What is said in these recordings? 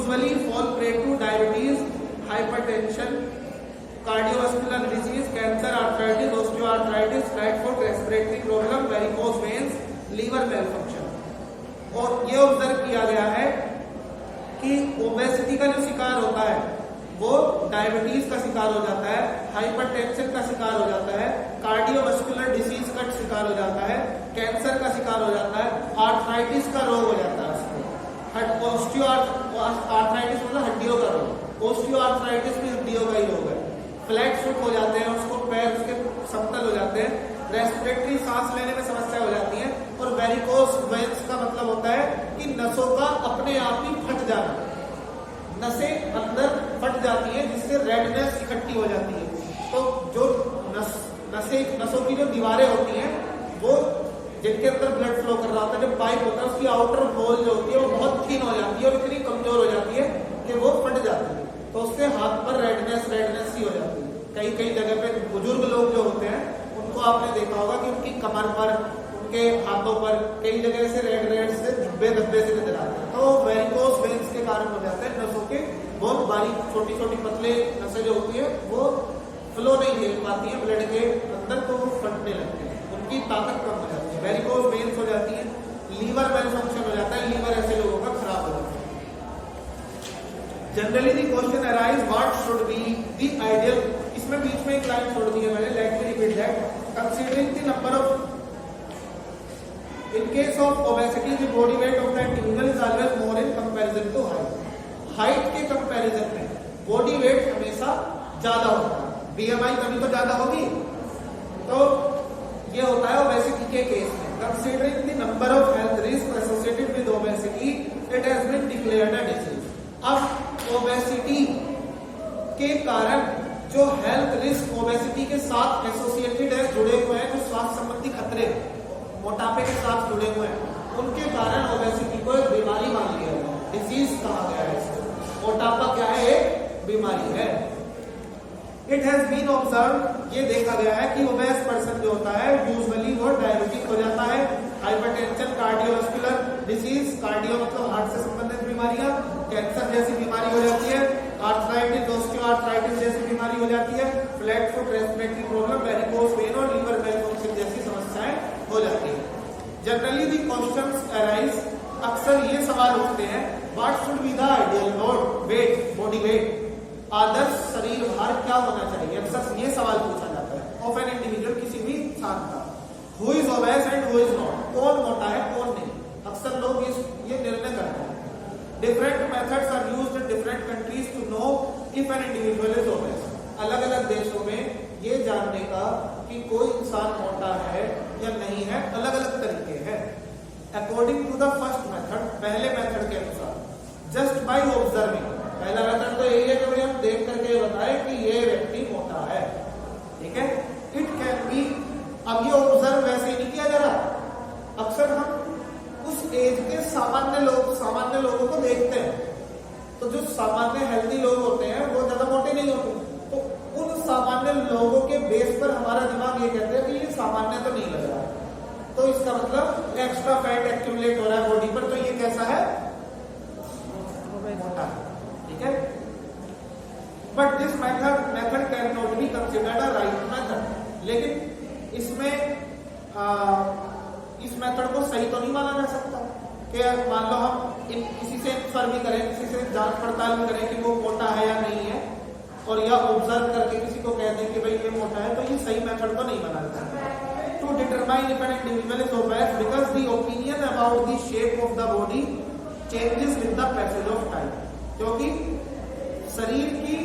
usually fall prey to diabetes, hypertension, cardiovascular disease, cancer, arthritis, osteoarthritis, flat foot, respiratory problem, varicose veins, liver malfunction। और ये observe किया गया है कि obesity का जो शिकार होता है वो डायबिटीज का शिकार हो जाता है, हाइपरटेंशन का शिकार हो जाता है, कार्डियोवास्कुलर डिसीज का शिकार हो जाता है, कैंसर का शिकार हो जाता है, आर्थराइटिस का रोग हो जाता है उसको। आर्थराइटिस मतलब हड्डियों का रोग, ओस्टियोआर्थराइटिस भी हड्डियों का ही रोग है। फ्लैट फुट हो जाते हैं, उसको पैर उसके समतल हो जाते हैं, रेस्पिरेटरी सांस लेने में समस्या हो जाती है, और वेरिकोस वेन्स का मतलब होता है कि नसों का अपने आप ही फट जाना, नसें अंदर फट जाती है जिससे रेडनेस इकट्ठी हो जाती है। तो जो नसों की जो दीवारें होती हैं वो जिनके अंदर ब्लड फ्लो कर रहा होता है, जो पाइप होता है उसकी आउटर वॉल जो होती है वो बहुत थिन हो जाती है और इतनी कमजोर हो जाती है कि वो फट जाती है। तो उससे हाथ पर रेडनेस ही हो जाती है। कई जगह पे बुजुर्ग लोग जो होते हैं उनको आपने देखा होगा कि उनकी कमर पर, उनके हाथों पर कई जगह से रेड से धब्बे से नजर आते हैं। तो वेरिकोस वेन्स के कारण हो जाते हैं, नसों के बहुत बारीक छोटी पतले नसें जो होती है वो फ्लो नहीं दे पाती है ब्लड के अंदर, तो वो फटने लगते हैं, उनकी ताकत कम हो जाती है, वेरिकोस वेन्स हो जाती है, लीवर मैलफंक्शन हो जाता है, लीवर ऐसे लोगों का खराब हो जाता है। Generally the question arise what should be the ideal, इसमें बीच में एक लाइन छोड़ दी है मैंने, let me repeat that, considering the number of, in case of obesity the body weight of the individual is always more in comparison to height के comparison में body weight हमेशा ज्यादा होता है, बीएमआई कभी तो ज्यादा होगी। तो ये होता है ओबेसिटी के केस में। Considering the number of health risk associated with obesity it has been declared a disease. अब ओबेसिटी के कारण जो हेल्थ रिस्क ओबेसिटी के साथ एसोसिएटेड है, जुड़े हुए हैं, जो स्वास्थ्य संबंधी खतरे मोटापे के साथ जुड़े हुए हैं, उनके कारण ओबेसिटी को एक बीमारी मान लिया गया, डिजीज कहा गया है इसको। मोटापा क्या है? एक बीमारी है। इट हैज बीन ऑब्जर्व, ये देखा गया है कि ओबेस पर्सन जो होता है यूजुअली वो डायबिटिक हो जाता है, हाइपरटेंशन, कार्डियोवास्कुलर डिसीज, कार्डियो मतलब हार्ट से संबंधित बीमारियां, कैंसर जैसी बीमारी हो जाती है, आर्थराइटिस, ऑस्टियोआर्थराइटिस जैसी बीमारी हो जाती है, flat foot, respiratory problem, varicose when और लीवर मैलफंक्शन जैसी समस्याएं हो जाती है। जनरली दी क्वेश्चंस अराइज, अक्सर ये सवाल उठते हैं, what should be the ideal weight, body weight, आदर्श शरीर भार क्या होना चाहिए, अक्सर ये सवाल पूछा जाता है ऑफ एन इंडिविजुअल, किसी भी इंसान का। Who is obese and who is not, कौन मोटा है कौन नहीं, अक्सर लोग ये निर्णय करते हैं। Different methods are used in different countries to know if an individual is obese. अलग अलग देशों में ये जानने का कि कोई इंसान मोटा है या नहीं है अलग अलग तरीके हैं। According to the first method, पहले मेथड के अनुसार, जस्ट बाय ऑब्जर्विंग, पहला मेथड तो यही है कि भाई हम देख करके बताएं कि ये व्यक्ति मोटा है, ठीक है। इट कैन बी, अब ये ऑब्जर्व वैसे ही नहीं किया जा रहा, अक्सर हम उस एज के सामान्य लोगों को देखते हैं, तो जो सामान्य हेल्दी लोग होते हैं वो ज्यादा मोटे नहीं होते, तो उन सामान्य लोगों के बेस पर हमारा दिमाग ये कहते हैं कि ये सामान्य तो नहीं लग रहा है, तो इसका मतलब एक्स्ट्रा फैट एक्यूमुलेट हो रहा है बॉडी पर, तो ये कैसा है? मोटा है, ठीक है। But this method can not be considered a right method, लेकिन इसमें इस मेथड को सही तो नहीं माना जा सकता कि मान लो हम किसी से इंफर भी करें, किसी से जांच पड़ताल भी करें कि वो मोटा है या नहीं है, और या ऑब्जर्व करके किसी को कह दें कि भाई ये मोटा है, तो ये सही मेथड तो नहीं माना जा सकता to determine if an individual is obese, because the opinion about the shape of the body changes with the passage of time, क्योंकि शरीर की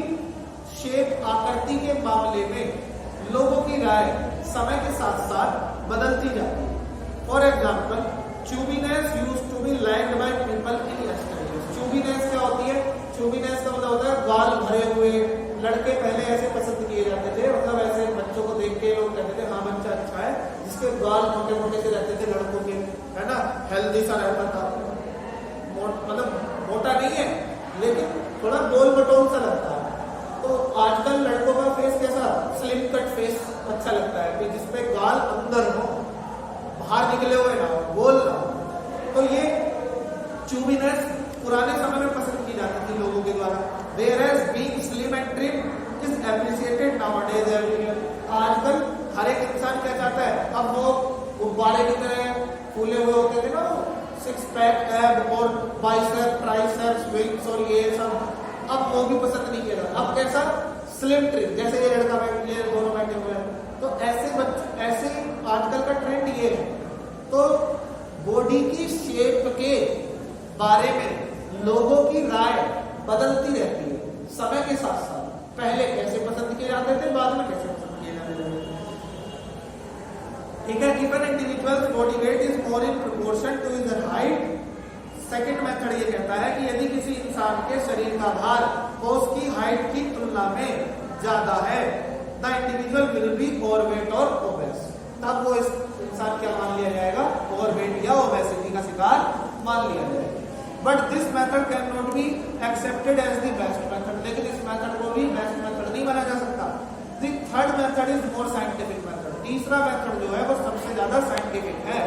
शेप, आकृति के मामले में लोगों की राय समय के साथ साथ बदलती जाती है। For example, chubbiness used to be liked by people in yesterday. Chubbiness क्या होती है? चूबीनेस का मतलब होता है गाल भरे हुए, लड़के पहले ऐसे पसंद किए जाते थे, मतलब ऐसे बच्चों को देख के लोग कहते थे हाँ बच्चा अच्छा है, जिसके गाल मोटे मोटे से रहते थे लड़कों के, है ना, हेल्दी सा रहता था, मतलब मोटा नहीं है लेकिन थोड़ा गोल मटोल सा लगता है। तो आजकल लड़कों का फेस कैसा? स्लिम कट फेस अच्छा लगता है कि जिसपे गाल अंदर हो, बाहर निकले हुए ना हो, गोल ना हो। तो ये चूबीनेस पुराने समय में पसंद की जाती थी लोगों के द्वारा। Whereas being slim and trim is appreciated nowadays everywhere. आजकल हर एक इंसान क्या चाहता है, अब वो गुब्बारे की तरह फूले हुए होते थे ना, सिक्स पैक एब और बाइसेप ट्राइसेप्स विंग्स और ये सब, अब वो भी पसंद नहीं किया जाता। अब कैसा स्लिम ट्रिम, जैसे ये लड़का बैठे, ये दोनों बैठे हुए हैं, तो ऐसे आजकल का ट्रेंड ये है। तो बॉडी की शेप के बारे में लोगों की राय बदलती रहती है समय के साथ साथ। पहले कैसे पसंद किए जाते थे, बाद में कैसे पसंद किए जाते थे। ठीक है, given individual body weight is more in proportion to his height. Second method ये कहता है कि यदि किसी इंसान के शरीर का भार वो उसकी हाइट की तुलना में ज्यादा है, the individual will be overweight और ओबेस, तब वो इस इंसान क्या मान लिया जाएगा, ओवरवेट या ओबेसिटी का शिकार मान लिया जाएगा। But this method can not be accepted as the best method, लेकिन इस मेथड को भी बेस्ट मेथड नहीं माना जा सकता। The third method is more scientific method, तीसरा मेथड जो है वो सबसे ज्यादा साइंटिफिक है।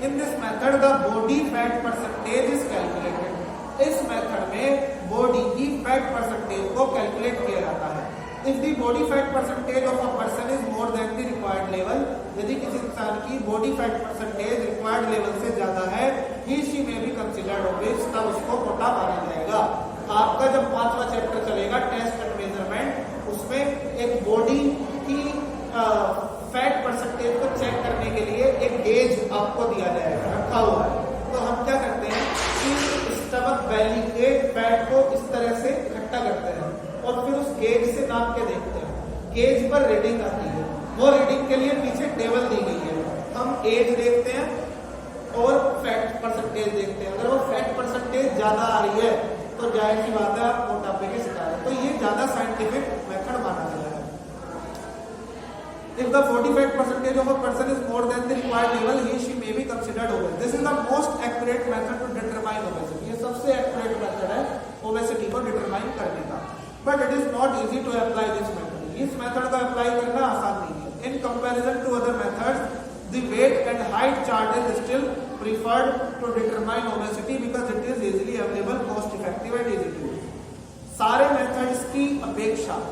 In this method the body fat percentage is calculated, इस मेथड में बॉडी की फैट परसेंटेज को कैलकुलेट किया जाता है। If the body fat percentage of a person is more than the required level, यदि किसी इंसान की body fat percentage required level से ज्यादा है, he she may be considered obese, तब उसको मोटा माना जाएगा। आपका जब 5वां चैप्टर चलेगा टेस्ट एंड मेजरमेंट, उसमें एक बॉडी की फैट परसेंटेज को चेक करने के लिए एक गेज आपको दिया जाएगा, रखा हुआ है। तो हम क्या करते हैं कि स्टमक वैली के फैट को इस तरह से इकट्ठा करते हैं और फिर उस गेज से नाप के देखते हैं। गेज पर रीडिंग आती है, वो रीडिंग के लिए पीछे टेबल दी गई है। हम एज देखते हैं और फैट परसेंटेज देखते हैं। अगर वो फैट परसेंटेज ज्यादा आ रही है तो जाहिर सी बात है आप मोटापे के शिकार है। तो ये ज्यादा साइंटिफिक मेथड माना गया है। If the body fat percentage of a person is more than the required level, he she may be considered obese. This is the most accurate method to determine obesity. ये सबसे accurate method है obesity को determine करने का। But it is not easy to apply this method. इस method को apply करना आसान नहीं है। In comparison to other methods, the weight and height chart is still preferred to determine obesity because it is easily available, cost effective and easy to use. सारे methods की अपेक्षा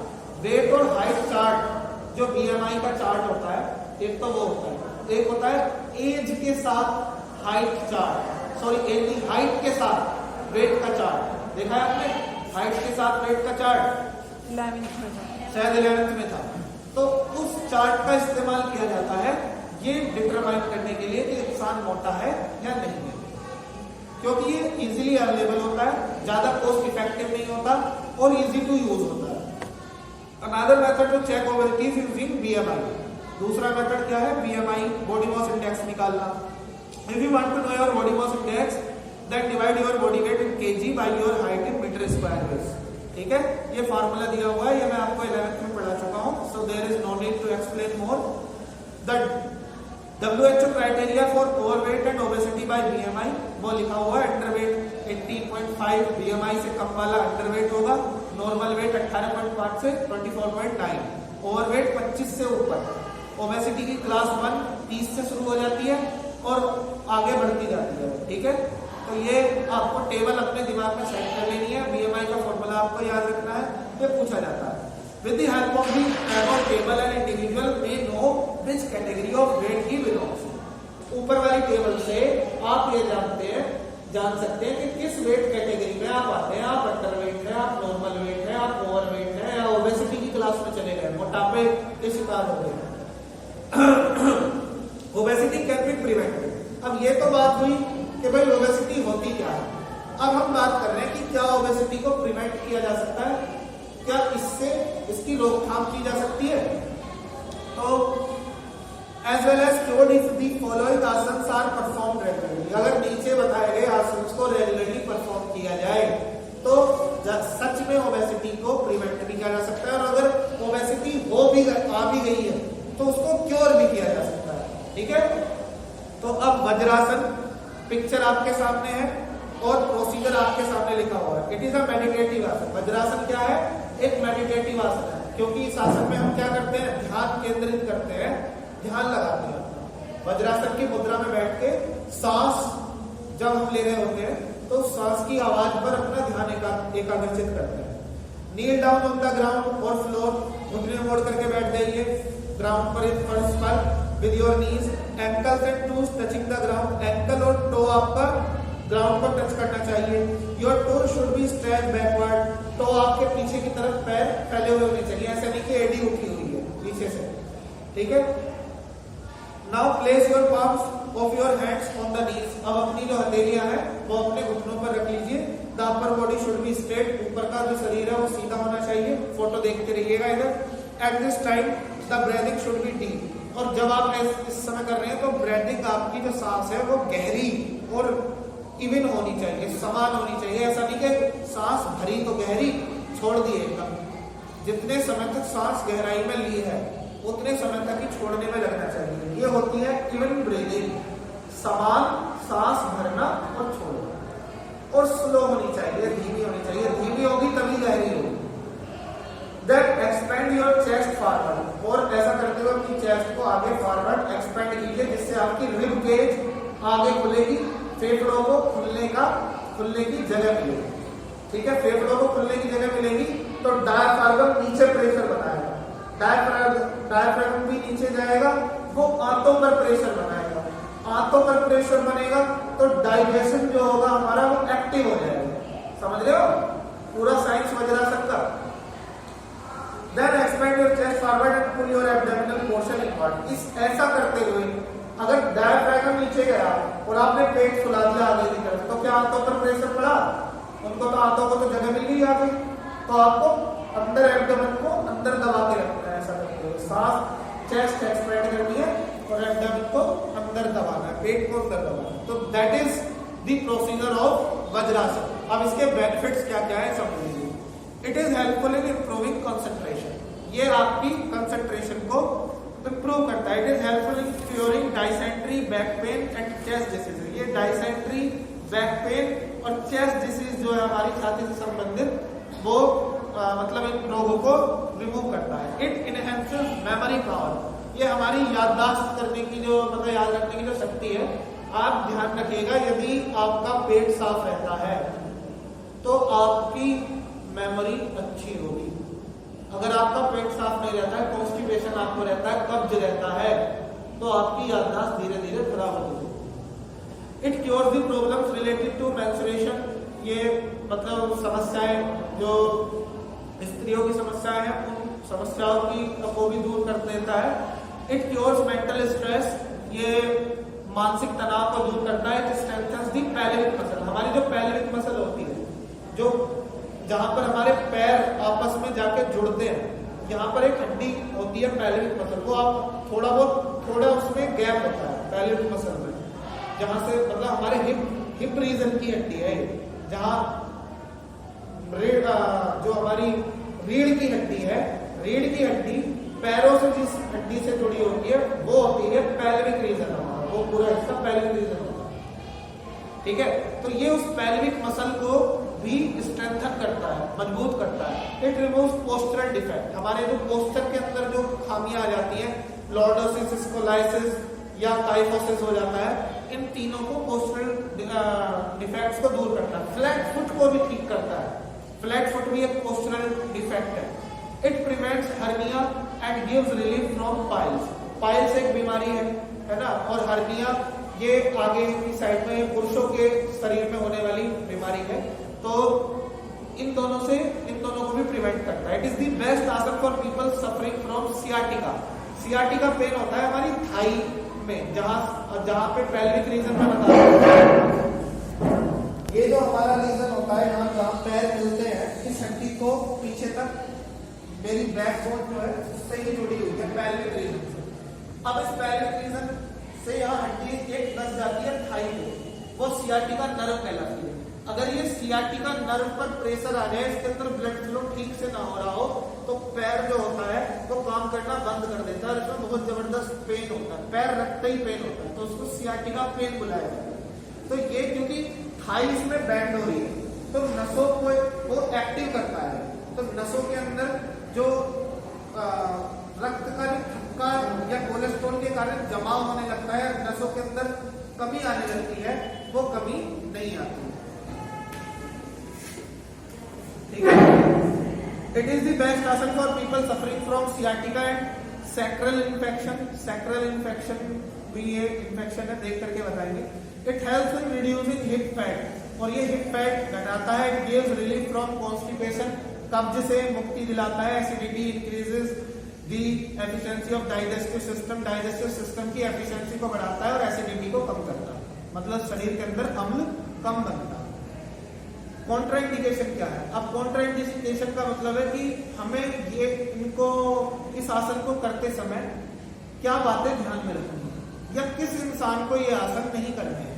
wait और height chart, जो BMI का chart होता है, एक तो वो होता है, एक होता है एज के साथ हाइट चार्ट, सॉरी एज की हाइट के साथ वेट का चार्ट। देखा है आपने हाइट के साथ वेट का चार्ट 11th में था, शायद 11th में था। तो उस चार्ट का इस्तेमाल किया जाता है ये डिटरमाइन करने के लिए कि इंसान मोटा है या नहीं है, क्योंकि ये इजीली अवेलेबल होता है, ज्यादा कॉस्ट इफेक्टिव नहीं होता और इजी टू यूज होता है। Another method to check obesity is using BMI. दूसरा मेथड क्या है, BMI बॉडी मास इंडेक्स निकालना। If you want to know your body mass index, then divide your body weight in kg by your height in meter square base. ठीक है, ये formula दिया हुआ है, ये मैं आपको 11th में पढ़ा चुका हूँ, so there is no need to explain more. The WHO criteria for overweight and obesity by BMI वो लिखा हुआ है, अंडरवेट 18.5, BMI से कम वाला अंडरवेट होगा, नॉर्मल वेट 18.5 से 24.9, ओवरवेट 25 से ऊपर। ओबेसिटी की क्लास 1 30 से शुरू हो जाती है और आगे बढ़ती जाती है। ठीक है, तो ये आपको टेबल अपने दिमाग में सेट कर लेनी है। BMI का फॉर्मूला आपको याद रखना है, ये पूछा जाता है। With the help of the above table, an individual may know which category of weight he belongs to. ऊपर वाली टेबल से आप ये जान सकते हैं कि किस वेट कैटेगरी में आप आते हैं। आप अंडरवेट है, आप नॉर्मल वेट है, आप ओवरवेट है या ओबेसिटी की क्लास में चले गए, मोटापे के शिकार हो गए। Obesity can be prevented. अब ये तो बात हुई कि भाई ओबेसिटी होती क्या है। अब हम बात कर रहे हैं कि क्या ओबेसिटी को प्रिवेंट किया जा सकता है, क्या इससे इसकी रोकथाम की जा सकती है। तो as well as cured if the following asanas are performed regularly, अगर नीचे बताए गए आसन्स को रेगुलरली परफॉर्म किया जाए तो सच में ओबेसिटी को प्रिवेंट भी किया जा सकता है, और अगर ओबेसिटी आ भी गई है तो उसको क्योर भी किया जा सकता है। ठीक है, तो अब वज्रासन पिक्चर आपके सामने है और प्रोसीजर आपके सामने लिखा हुआ है। इट इज अ मेडिटेटिव आसन। वज्रासन क्या है, एक मेडिटेटिव आसन है, क्योंकि इस आसन में हम क्या करते हैं, ध्यान केंद्रित करते हैं, ध्यान लगाते हैं। वज्रासन की मुद्रा में बैठ के सांस जब हम ले रहे होते हैं तो सांस की आवाज पर अपना ध्यान एकाग्रचित करते हैं। Kneel down on the ground और फ्लोर, घुटने मोड़ करके बैठ जाइए ग्राउंड पर, फर्श पर with your knees, ankles and toes touching the ground, ankle और टो आपका ग्राउंड पर टच करना चाहिए। Your toe should be stretch backward, toe आपके पीछे की तरफ पैर फैले हुए होने चाहिए, ऐसा नहीं कि एडी उठी हुई है पीछे से, ठीक है। Now place your palms of your hands on the knees, अब अपनी जो हथेलियां हैं वो अपने घुटनों पर रख लीजिए। The upper body should be straight, ऊपर का जो शरीर है वो सीधा होना चाहिए। फोटो देखते रहिएगा इधर। At this time the breathing should be deep, और जब आप इस समय कर रहे हैं तो ब्रीथिंग आपकी जो सांस है वो गहरी और इवन होनी चाहिए, समान होनी चाहिए। ऐसा नहीं कि सांस भरी तो गहरी छोड़ दी एकदम, जितने समय तक सांस गहराई में ली है उतने समय तक ही छोड़ने में लगना चाहिए। ये होती है इवन ब्रीदिंग, समान सांस भरना और छोड़ना, और स्लो होनी चाहिए, धीमी होनी चाहिए। धीमी होगी तभी गहरी होगी। Then expand your chest forward, और ऐसा करते हुए अपनी चेस्ट को आगे फॉरवर्ड एक्सपेंड कीजिए, जिससे आपकी रिब केज आगे खुलेगी, फेफड़ों को खुलने की जगह मिलेगी, ठीक है। फेफड़ों को खुलने की जगह मिलेगी तो डायफ्रागम नीचे प्रेशर बनाएगा, डायफ्रागम भी नीचे जाएगा, वो आंतों पर प्रेशर बनाएगा, आंतों पर प्रेशर बनेगा तो डाइजेशन जो होगा हमारा वो एक्टिव हो जाएगा। समझ रहे हो पूरा साइंस वज्रासन का। Then expand your chest forward and pull your abdominal portion inward. इस ऐसा करते हुए अगर डायफ्रागम नीचे गया और आपने पेट फुला दिया आगे की तरफ, तो क्या आंतों पर प्रेशर पड़ा? उनको तो आंतों को तो जगह मिल गई आगे, तो आपको अंदर एब्डोमेन को अंदर दबा के रखना है। ऐसा करते हुए सांस चेस्ट एक्सपेंड करनी है और एब्डोमेन को अंदर दबाना है, पेट को अंदर दबाना है। तो that is the procedure of vajrasana. अब इसके बेनिफिट्स क्या क्या है समझ लीजिए। It is helpful in improving concentration, ये आपकी कंसंट्रेशन को इंप्रूव करता है। It is helpful in curing dysentery, back pain and chest disease. ये डाइसेंट्री, बैक पेन और चेस्ट डिसीज जो है हमारी छाती से संबंधित, वो मतलब इन रोगों को रिमूव करता है। इट इनहेंसेस मेमोरी पावर, ये हमारी याददाश्त करने की जो मतलब याद रखने की जो शक्ति है। आप ध्यान रखिएगा, यदि आपका पेट साफ रहता है तो आपकी मेमोरी अच्छी होगी। अगर आपका पेट साफ नहीं रहता है, कॉन्स्टिपेशन आपको रहता है, कब्ज रहता है, तो आपकी याददाश्त धीरे धीरे खराब होगी। It cures the problems related to menstruation, ये मतलब समस्याएं जो स्त्रियों की समस्याएं हैं उन समस्याओं को भी दूर कर देता है। इट क्योर्स मेंटल स्ट्रेस, ये मानसिक तनाव को दूर करता है। It strengthens the pelvic muscle, हमारी जो पैल्विक मसल होती है, जो जहां पर हमारे पैर आपस में जाके जुड़ते हैं, यहाँ पर एक हड्डी होती है पैल्विक मसल, वो आप थोड़ा उसमें गैप होता है पैल्विक मसल में, जहां से मतलब हमारे हिप रीजन की हड्डी है, जहां जो हमारी रीढ़ की हड्डी है, रीढ़ की हड्डी पैरों से जिस हड्डी से जुड़ी होती है वो होती है पैल्विक रीजन, हमारा वो पूरा हिस्सा पैल्विक रीजन होता है, ठीक है। तो ये उस पैल्विक मसल को भी स्ट्रेंथन करता है, मजबूत करता है। इट रिमूव्स पोस्चरल डिफेक्ट, हमारे जो पोस्चर के अंदर जो खामियां आ जाती हैं, लॉर्डोसिस, स्कोलाइसिस या काइफोसिस हो जाता है, इन तीनों को पोस्चरल डिफेक्ट्स को दूर करता है। फ्लैट फुट को भी ठीक करता है, फ्लैट फुट भी एक पोस्चरल डिफेक्ट है। It prevents hernia and gives relief from piles, piles एक बीमारी है ना, और हर्निया ये आगे की साइड में पुरुषों के शरीर में होने वाली बीमारी है, तो इन दोनों को भी प्रिवेंट करता है। It is the best asana for people suffering from sciatica, sciatica pain होता है हमारी थाई में, जहां पे पेल्विक रीजन में बता रहा ये जो हमारा रीजन होता है, यहाँ जहाँ पैर मिलते हैं, इस हड्डी को पीछे तक मेरी बैकबोन जो है उससे ही जुड़ी हुई है पेल्विक रीजन से। अब इस पेल्विक रीजन से यहाँ हड्डी एक दस जाती है थाई को, वो सियाटिका नर्व कहलाती है। अगर ये सियाटिका नर्व पर प्रेशर आ जाए, इसके अंदर ब्लड फ्लो ठीक से ना हो रहा हो, तो पैर जो होता है वो काम करना बंद कर देता है, इसमें बहुत जबरदस्त पेन होता है, पैर रखते ही पेन होता है, तो उसको सियाटिका पेन बुलाया जाता है। तो ये क्योंकि थाइस में बैंड हो रही है, तो नसों को वो एक्टिव करता है, तो नसों के अंदर जो रक्त का जो थक्का या कोलेस्ट्रॉल के कारण जमाव होने लगता है, नसों के अंदर कमी आने लगती है, वो कमी नहीं आती। It is the best asana for people suffering from sciatica and sacral infection. Sacral infection भी ये इन्फेक्शन है, देख करके बताएंगे। It helps in reducing hip fat, और ये हिप फैट घटाता है। It gives relief from constipation, कब्ज से मुक्ति दिलाता है। Acidity increases the efficiency of digestive system, digestive system की एफिशिएंसी को बढ़ाता है और एसिडिटी को कम करता है, मतलब शरीर के अंदर अम्ल कम बनता है। कॉन्ट्राइंडिकेशन क्या है? अब कॉन्ट्राइंडिकेशन का मतलब है कि हमें ये इनको इस आसन को करते समय क्या बातें ध्यान में रखनी है, या किस इंसान को ये आसन नहीं करने हैं।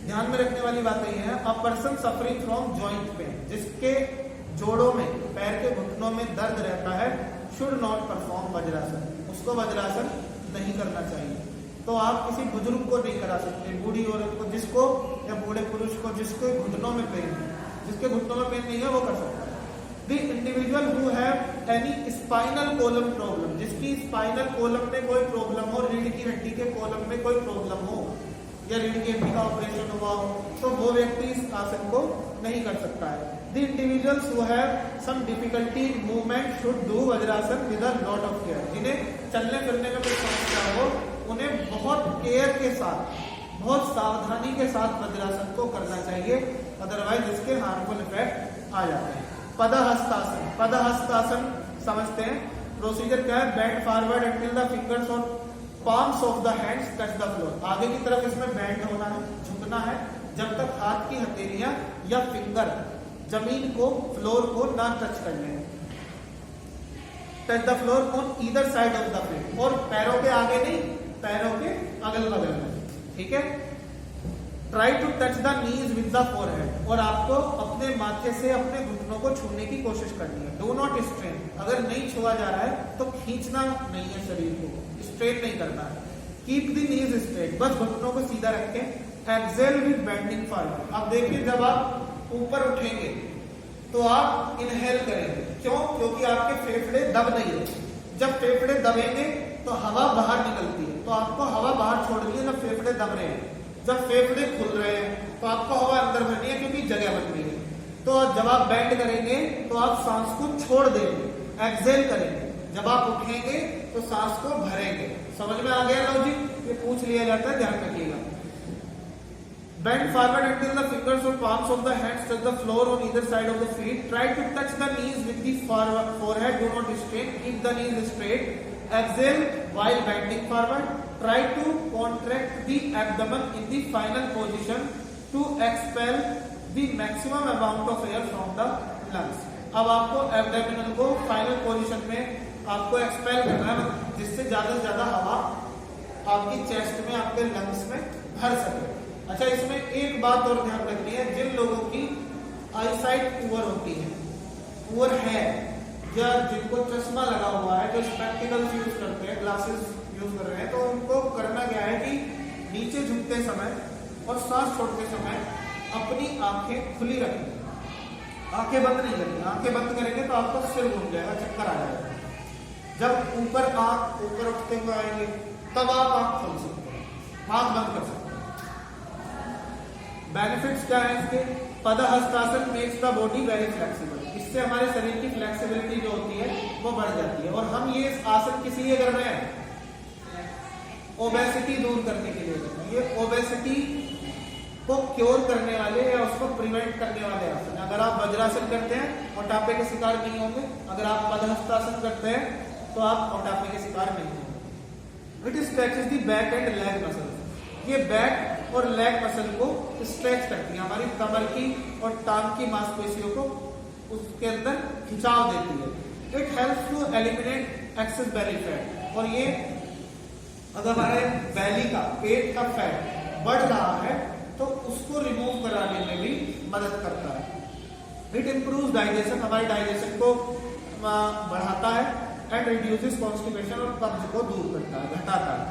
ध्यान में रखने वाली बातें ये है, a person suffering from joint pain, जिसके जोड़ों में, पैर के घुटनों में दर्द रहता है, शुड नॉट परफॉर्म वज्रासन, उसको वज्रासन नहीं करना चाहिए। तो आप किसी बुजुर्ग को नहीं करा सकते, बूढ़ी औरत को, जिसको, या बूढ़े पुरुष को जिसके घुटनों में पेन है, जिसके घुटनों में पेन नहीं है वो कर सकता है। The individual who have any spinal column problem, जिसकी स्पाइनल कोलम में कोई प्रॉब्लम हो, रीढ़ की हड्डी के कोलम में कोई प्रॉब्लम हो, या रीढ़ की हड्डी का ऑपरेशन हुआ हो, तो वो व्यक्ति इस आसन को नहीं कर सकता है। The individuals who have some difficulty in movement should do Vajrasana with a lot of care, जिन्हें चलने फिरने में कोई समस्या हो, उन्हें बहुत केयर के साथ, बहुत सावधानी के साथ वज्रासन को करना चाहिए, अदरवाइज इसके हार्मफुल इफेक्ट आ जाते हैं। पदहस्तासन, पदहस्तासन समझते हैं प्रोसीजर क्या है। Bend forward until the fingers और palms of the hands touch the floor, आगे की तरफ इसमें बेंड होना है, झुकना है, जब तक हाथ की हथेलियां या फिंगर जमीन को, फ्लोर को ना टच कर लें। Touch the floor on either side of the feet, और पैरों के आगे नहीं, पैरों के अगल बगल में, ठीक है। Try to touch the knees with the forehead, और आपको अपने माथे से अपने घुटनों को छूने की कोशिश करनी है। डू नॉट स्ट्रेन, अगर नहीं छुआ जा रहा है तो खींचना नहीं है, शरीर को स्ट्रेट नहीं करना है। कीप द नीज स्ट्रेट, बस घुटनों को सीधा रखें। एक्सेल विद बेंडिंग फॉरवर्ड, अब देखिए जब आप ऊपर उठेंगे तो आप इनहेल करेंगे, क्यों? क्योंकि आपके फेफड़े दब नहीं है। जब फेफड़े दबेंगे तो हवा बाहर निकलती है, तो आपको हवा बाहर छोड़नी है जब फेफड़े दब रहे हैं। जब फेफड़े खुल रहे हैं तो आपको हवा अंदर भरनी है, क्योंकि जगह बन रही है। तो जब आप बेंड करेंगे तो आप सांस को छोड़ देंगे, एक्सेल करेंगे। जब आप उठेंगे तो सांस को भरेंगे। समझ में आ गया लॉजिक? ये पूछ लिया जाता है, ध्यान रखिएगा। Bend forward until the fingers or palms of the hands touch the floor on either side of the feet. Try to touch the knees with the forehead. Do not strain. Keep the knees straight. Exhale while bending forward. Try to contract the abdomen in the final position to expel the maximum amount of air from the lungs. अब आपको abdominal को final position में आपको expel करना है, जिससे ज्यादा से ज्यादा हवा आपकी चेस्ट में, आपके लंग्स में भर सके। अच्छा, इसमें एक बात और ध्यान रखनी है, जिन लोगों की आईसाइट पुअर होती है, पुअर है, या जिनको चश्मा लगा हुआ है, जो स्पेक्टिकल्स यूज करते हैं, ग्लासेस यूज कर रहे हैं, तो उनको करना क्या है कि नीचे झुकते समय और सांस छोड़ते समय अपनी आंखें खुली रखें, आंखें बंद नहीं करेंगे। आंखें बंद करेंगे तो आपको सिर घूम जाएगा, चक्कर आ जाएगा। जब ऊपर उठते हुए आएंगे तब आप आंख खोल सकते हैं, आंख बंद कर सकते हैं। बेनिफिट्स क्या है इसके? Padahastasana makes the body very flexible, इससे हमारे शरीर की फ्लेक्सिबिलिटी जो होती है वो बढ़ जाती है। और हम ये आसन किस लिए कर रहे हैं? ओबेसिटी दूर करने के लिए कर रहे हैं। ये ओबेसिटी को क्योर करने वाले या उसको प्रिवेंट करने वाले आसन। अगर आप वज्रासन करते हैं मोटापे के शिकार नहीं होंगे, अगर आप पदहस्तासन करते हैं तो आप मोटापे के शिकार नहीं होंगे। It stretches the back and leg muscle, ये बैक और लेग मसल को स्ट्रेच करती है, हमारी कमर की और टांग की मांसपेशियों को उसके अंदर खिंचाव देती है। It helps to eliminate excess belly fat, और ये अगर हमारे बेली का, पेट का फैट बढ़ रहा है तो उसको रिमूव कराने में भी मदद करता है। इट इंप्रूव्स डाइजेशन, हमारे डाइजेशन को बढ़ाता है। एंड रिड्यूसेस कॉन्स्टिपेशन, और कब्ज को दूर करता है, घटाता है।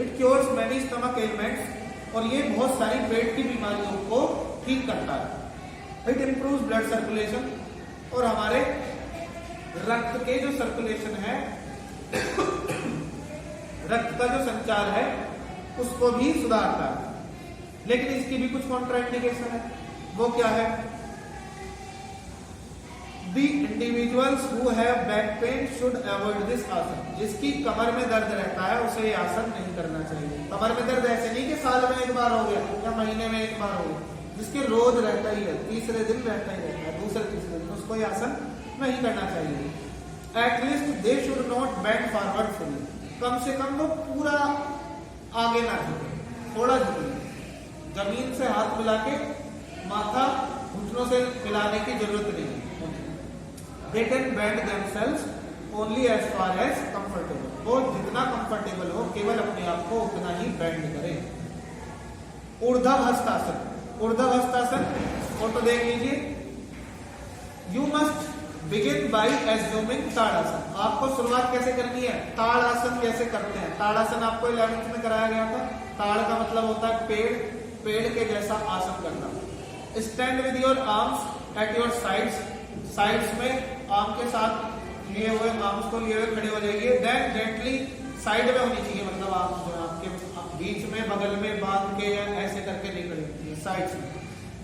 It cures many stomach elements, और ये बहुत सारी पेट की बीमारियों को ठीक करता है। इट इंप्रूव्स ब्लड सर्कुलेशन, और हमारे रक्त के जो सर्कुलेशन है, रक्त का जो संचार है उसको भी सुधारता है। लेकिन इसकी भी कुछ कॉन्ट्राइंडिकेशन है। वो क्या है? The individuals who have back pain should avoid this आसन। जिसकी कमर में दर्द रहता है उसे ये आसन नहीं करना चाहिए। कमर में दर्द ऐसे नहीं कि साल में एक बार हो गया या महीने में एक बार हो गया, जिसके रोज रहता ही है, तीसरे दिन रहता ही रहता है, दूसरे तीसरे दिन, उसको ये आसन नहीं करना चाहिए। At least they should not bend forward fully, कम से कम वो पूरा आगे ना झुके, थोड़ा झुके, जमीन से हाथ मिला के माथा घुटनों से मिलाने की जरूरत नहीं है। They can bend themselves only as far as comfortable, वो जितना कंफर्टेबल हो केवल अपने आप को उतना ही बेंड करें। ऊर्ध्व हस्तासन, ऊर्ध्व हस्तासन फोटो देख लीजिए। You must begin by assuming Tadasana. आपको शुरुआत कैसे करनी है, ताड़ासन कैसे करते हैं। ताड़ासन आपको 11th में कराया गया था। ताड़ का मतलब होता है पेड़, पेड़ के जैसा आसन करना। Stand with your arms at your sides, sides में आर्म के साथ लिए हुए, आर्म्स को लिए हुए खड़े हो जाइए। देन जेंटली, साइड में होनी चाहिए, मतलब आप जो है आपके बीच में बगल में बांध के या ऐसे करके नहीं खड़े होती है, साइड्स में।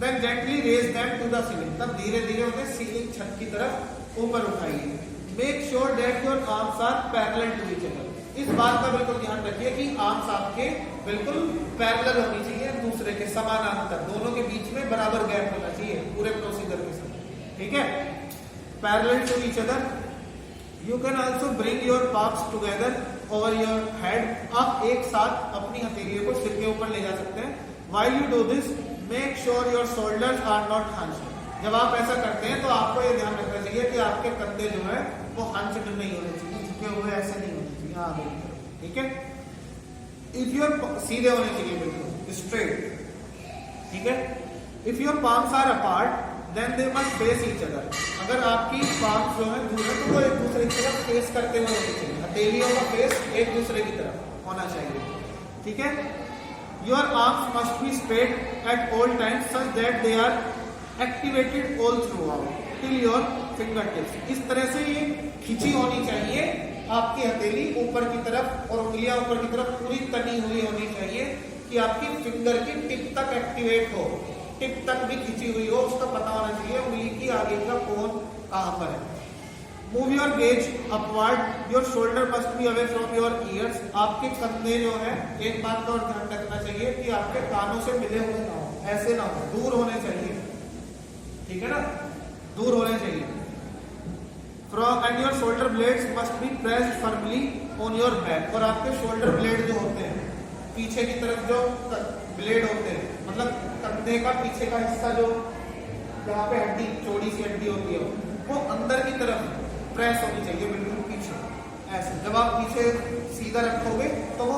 Then gently raise them to the ceiling, तब धीरे धीरे उन्हें सीलिंग छत की तरफ ऊपर उठाइए। Make sure that your arms are parallel to each other, इस बात का बिल्कुल ध्यान रखिए कि आर्म्स आपके बिल्कुल पैरेलल होनी चाहिए, दूसरे के समानांतर, दोनों के बीच में बराबर गैप होना चाहिए पूरे प्रोसीजर के साथ, ठीक है। Parallel to each other. You can also bring your palms together over your head, आप एक साथ अपनी हथेलियों को सिर के ऊपर ले जा सकते हैं। While you do this make sure your shoulders are not hunched, जब आप ऐसा करते हैं तो आपको ये ध्यान रखना चाहिए कि आपके कंधे जो है वो हंच्ड नहीं होने चाहिए, झुके हुए ऐसे नहीं होने चाहिए आगे, ठीक है। इफ यूर सीधे होने चाहिए, बिल्कुल स्ट्रेट, ठीक है। If your palms are apart then they must face each other, अगर आपकी पाम्स जो है दूर है तो वो एक दूसरे की तरफ फेस करते हुए होनी चाहिए, हथेलियों का फेस एक दूसरे की तरफ होना चाहिए, ठीक है। Your arms must be straight at all times such that they are activated all throughout till your finger tips, इस तरह से ये खिंची होनी चाहिए आपकी हथेली ऊपर की तरफ और उंगलियां ऊपर की तरफ पूरी तनी हुई होनी चाहिए कि आपकी फिंगर की टिप तक एक्टिवेट हो, टिप तक भी खिंची हुई हो, उसका पता होना चाहिए उंगली की आगे का कोण कहां पर है। Move your gauge upward, your shoulder must be away from your ears, आपके कंधे जो है, एक बात का और ध्यान रखना चाहिए कि आपके कानों से मिले हुए ना हो, ऐसे ना हो, दूर होने चाहिए, ठीक है ना, दूर होने चाहिए। From and your shoulder blades must be pressed firmly on your back, और आपके शोल्डर ब्लेड जो होते हैं पीछे की तरफ जो ब्लेड होते हैं, मतलब कंधे का पीछे का हिस्सा जो यहाँ पे हड्डी, चौड़ी सी हड्डी होती है, वो अंदर की तरफ प्रेस होनी चाहिए, बिल्कुल पीछे ऐसे। जब आप पीछे सीधा रखोगे तो वो